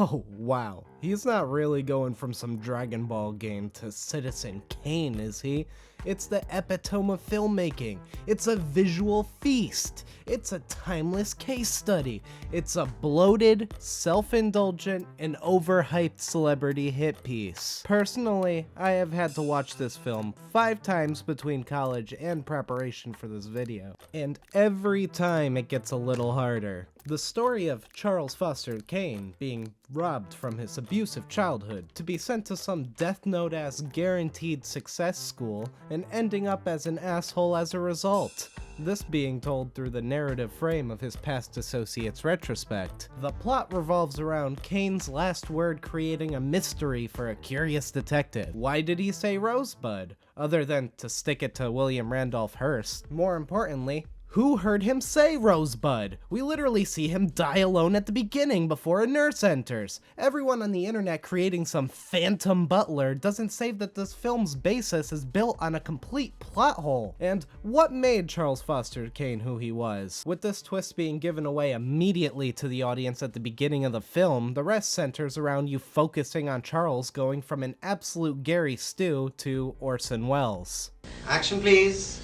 Oh, wow. He's not really going from some Dragon Ball game to Citizen Kane, is he? It's the epitome of filmmaking. It's a visual feast. It's a timeless case study. It's a bloated, self-indulgent, and overhyped celebrity hit piece. Personally, I have had to watch this film 5 times between college and preparation for this video, and every time it gets a little harder. The story of Charles Foster Kane being robbed from his abusive childhood to be sent to some Death Note-ass guaranteed success school and ending up as an asshole as a result. This being told through the narrative frame of his past associates' retrospect. The plot revolves around Kane's last word creating a mystery for a curious detective. Why did he say Rosebud? Other than to stick it to William Randolph Hearst. More importantly, who heard him say Rosebud? We literally see him die alone at the beginning before a nurse enters. Everyone on the internet creating some phantom butler doesn't say that this film's basis is built on a complete plot hole. And what made Charles Foster Kane who he was? With this twist being given away immediately to the audience at the beginning of the film, the rest centers around you focusing on Charles going from an absolute Gary Stu to Orson Welles. Action, please.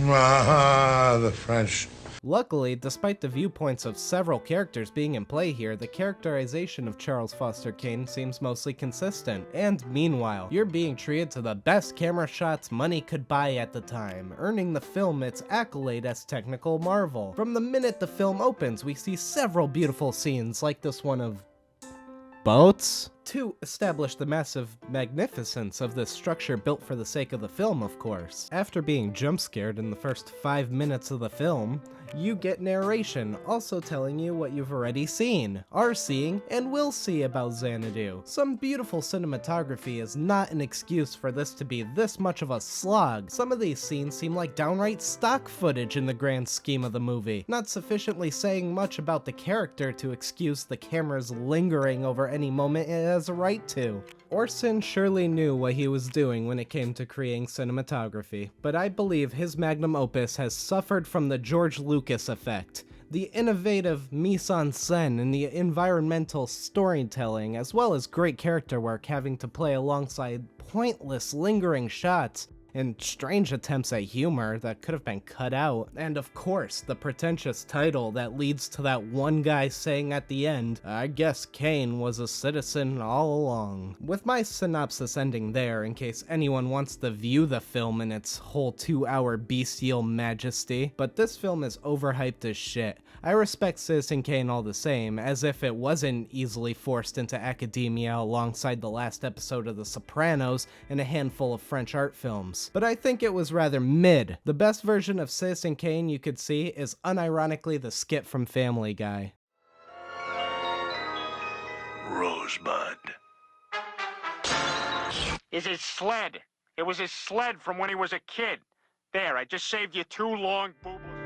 Ah, the French. Luckily, despite the viewpoints of several characters being in play here, the characterization of Charles Foster Kane seems mostly consistent. And meanwhile, you're being treated to the best camera shots money could buy at the time, earning the film its accolade as technical marvel. From the minute the film opens, we see several beautiful scenes like this one of boats? To establish the massive magnificence of this structure built for the sake of the film, of course. After being jump scared in the first 5 minutes of the film, you get narration also telling you what you've already seen, are seeing, and will see about Xanadu. Some beautiful cinematography is not an excuse for this to be this much of a slog. Some of these scenes seem like downright stock footage in the grand scheme of the movie, not sufficiently saying much about the character to excuse the camera's lingering over any moment it has a right to. Orson surely knew what he was doing when it came to creating cinematography, but I believe his magnum opus has suffered from the George Lucas effect. The innovative mise-en-scène and the environmental storytelling, as well as great character work having to play alongside pointless lingering shots and strange attempts at humor that could have been cut out. And of course, the pretentious title that leads to that one guy saying at the end, "I guess Kane was a citizen all along." With my synopsis ending there, in case anyone wants to view the film in its whole 2-hour bestial majesty, but this film is overhyped as shit. I respect Citizen Kane all the same, as if it wasn't easily forced into academia alongside the last episode of The Sopranos and a handful of French art films. But I think it was rather mid. The best version of Citizen Kane you could see is unironically the skit from Family Guy. Rosebud. Is his sled. It was his sled from when he was a kid. There, I just saved you 2 long boobles.